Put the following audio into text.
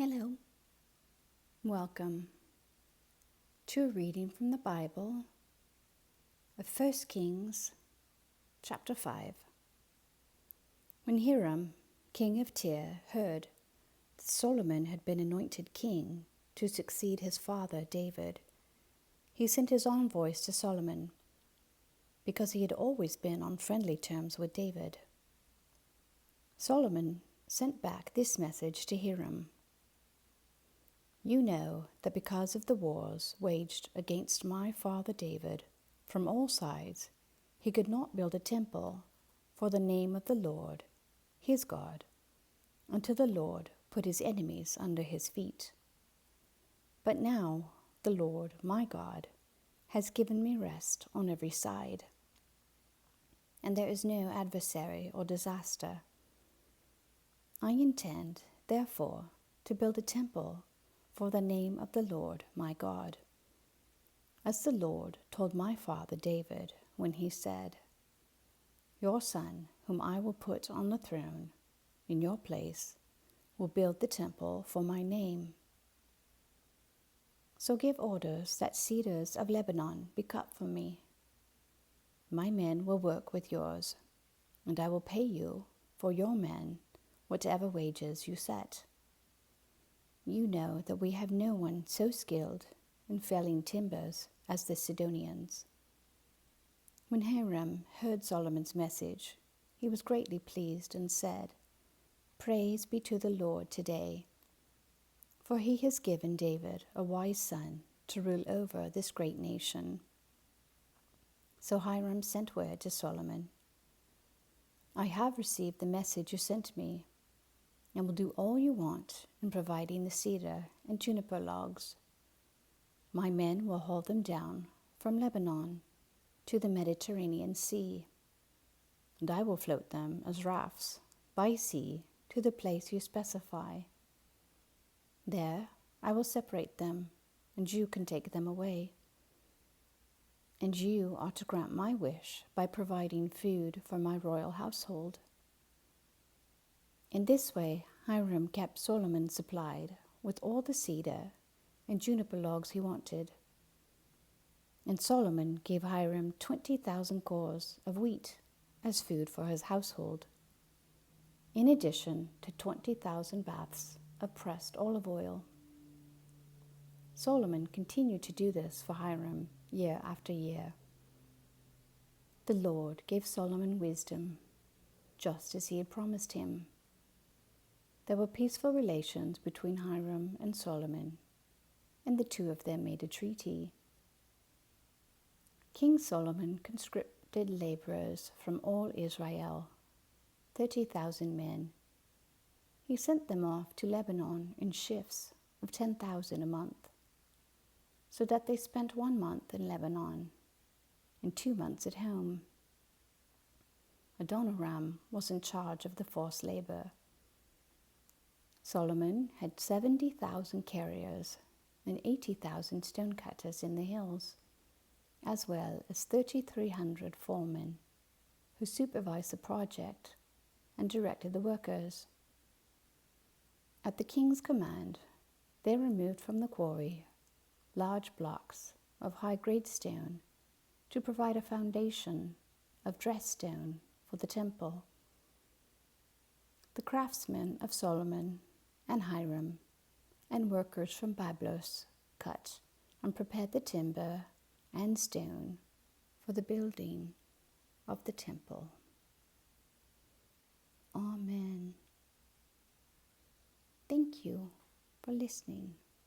Hello. Welcome to a reading from the Bible of 1 Kings chapter 5. When Hiram, king of Tyre, heard that Solomon had been anointed king to succeed his father David, he sent his envoys to Solomon, because he had always been on friendly terms with David. Solomon sent back this message to Hiram. You know that because of the wars waged against my father David from all sides, he could not build a temple for the name of the Lord, his God, until the Lord put his enemies under his feet. But now the Lord, my God, has given me rest on every side, and there is no adversary or disaster. I intend, therefore, to build a temple for the name of the Lord my God, as the Lord told my father David when he said, Your son, whom I will put on the throne in your place, will build the temple for my name. So give orders that cedars of Lebanon be cut for me. My men will work with yours, and I will pay you for your men whatever wages you set. You know that we have no one so skilled in felling timbers as the Sidonians. When Hiram heard Solomon's message, he was greatly pleased and said, Praise be to the Lord today, for he has given David a wise son to rule over this great nation. So Hiram sent word to Solomon, I have received the message you sent me, and will do all you want in providing the cedar and juniper logs. My men will haul them down from Lebanon to the Mediterranean Sea, and I will float them as rafts by sea to the place you specify. There I will separate them, and you can take them away. And you are to grant my wish by providing food for my royal household. In this way, Hiram kept Solomon supplied with all the cedar and juniper logs he wanted. And Solomon gave Hiram 20,000 cores of wheat as food for his household, in addition to 20,000 baths of pressed olive oil. Solomon continued to do this for Hiram year after year. The Lord gave Solomon wisdom, just as he had promised him. There were peaceful relations between Hiram and Solomon, and the two of them made a treaty. King Solomon conscripted laborers from all Israel, 30,000 men. He sent them off to Lebanon in shifts of 10,000 a month, so that they spent 1 month in Lebanon and 2 months at home. Adoniram was in charge of the forced labor. Solomon had 70,000 carriers and 80,000 stonecutters in the hills, as well as 3,300 foremen who supervised the project and directed the workers. At the king's command, they removed from the quarry large blocks of high-grade stone to provide a foundation of dressed stone for the temple. The craftsmen of Solomon and Hiram and workers from Byblos cut and prepared the timber and stone for the building of the temple. Amen. Thank you for listening.